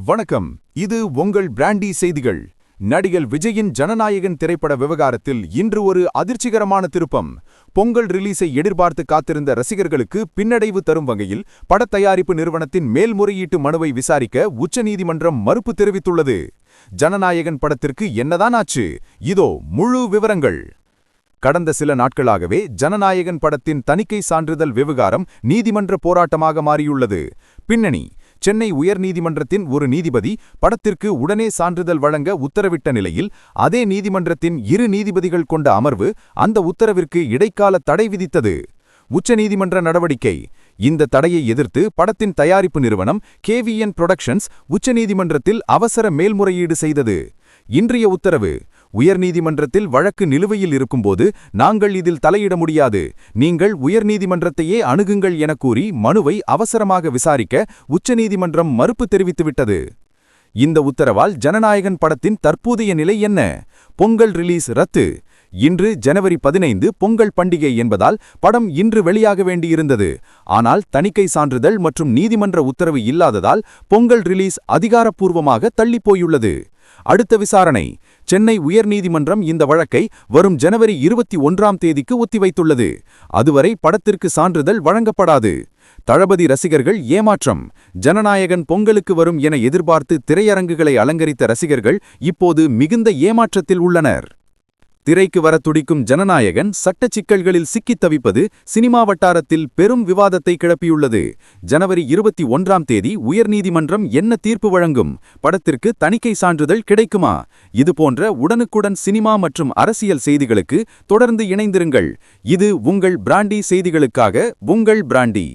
வணக்கம். இது உங்கள் பிராண்டி செய்திகள். நடிகர் விஜயின் ஜனநாயகன் திரைப்பட விவகாரத்தில் இன்று ஒரு அதிர்ச்சிகரமான திருப்பம். பொங்கல் ரிலீஸை எதிர்பார்த்து காத்திருந்த ரசிகர்களுக்கு பின்னடைவு தரும் வகையில் படத்தயாரிப்பு நிறுவனத்தின் மேல்முறையீட்டு மனுவை விசாரிக்க உச்சநீதிமன்றம் மறுப்பு தெரிவித்துள்ளது. ஜனநாயகன் படத்திற்கு என்னதான் ஆச்சு? இதோ முழு விவரங்கள். கடந்த சில நாட்களாகவே ஜனநாயகன் படத்தின் தணிக்கை சான்றிதழ் விவகாரம் நீதிமன்ற போராட்டமாக மாறியுள்ளது. பின்னணி: சென்னை உயர்நீதிமன்றத்தின் ஒரு நீதிபதி படத்திற்கு உடனே சான்றிதழ் வழங்க உத்தரவிட்ட நிலையில், அதே நீதிமன்றத்தின் 2 நீதிபதிகள் கொண்ட அமர்வு அந்த உத்தரவிற்கு இடைக்கால தடை விதித்தது. உச்சநீதிமன்ற நடவடிக்கை: இந்த தடையை எதிர்த்து படத்தின் தயாரிப்பு நிறுவனம் KVN புரொடக்ஷன்ஸ் உச்சநீதிமன்றத்தில் அவசர மேல்முறையீடு செய்தது. இன்றைய உத்தரவு: உயர்நீதிமன்றத்தில் வழக்கு நிலுவையில் இருக்கும்போது நாங்கள் இதில் தலையிட முடியாது, நீங்கள் உயர்நீதிமன்றத்தையே அணுகுங்கள் என கூறி மனுவை அவசரமாக விசாரிக்க உச்சநீதிமன்றம் மறுப்பு தெரிவித்துவிட்டது. இந்த உத்தரவால் ஜனநாயகன் படத்தின் தற்போதைய நிலை என்ன? பொங்கல் ரிலீஸ் ரத்து. இன்று ஜனவரி 15 பொங்கல் பண்டிகை என்பதால் படம் இன்று வெளியாக வேண்டியிருந்தது. ஆனால் தணிக்கை சான்றிதழ் மற்றும் நீதிமன்ற உத்தரவு இல்லாததால் பொங்கல் ரிலீஸ் அதிகாரப்பூர்வமாக தள்ளிப்போயுள்ளது. அடுத்த விசாரணை: சென்னை உயர்நீதிமன்றம் இந்த வழக்கை வரும் ஜனவரி 21ஆம் தேதிக்கு ஒத்திவைத்துள்ளது. அதுவரை படத்திற்கு சான்றிதழ் வழங்கப்படாது. தளபதி ரசிகர்கள் ஏமாற்றம். ஜனநாயகன் பொங்கலுக்கு வரும் என எதிர்பார்த்து திரையரங்குகளை அலங்கரித்த ரசிகர்கள் இப்போது மிகுந்த ஏமாற்றத்தில் உள்ளனர். திரைக்கு வர துடிக்கும் ஜனநாயகன் சட்ட சிக்கல்களில் சிக்கித் தவிப்பது சினிமா வட்டாரத்தில் பெரும் விவாதத்தை கிளப்பியுள்ளது. ஜனவரி 21ஆம் தேதி உயர்நீதிமன்றம் என்ன தீர்ப்பு வழங்கும்? படத்திற்கு தணிக்கை சான்றிதழ் கிடைக்குமா? இதுபோன்ற உடனுக்குடன் சினிமா மற்றும் அரசியல் செய்திகளுக்கு தொடர்ந்து இணைந்திருங்கள். இது உங்கள் பிராண்டி செய்திகளுக்காக உங்கள் பிராண்டி.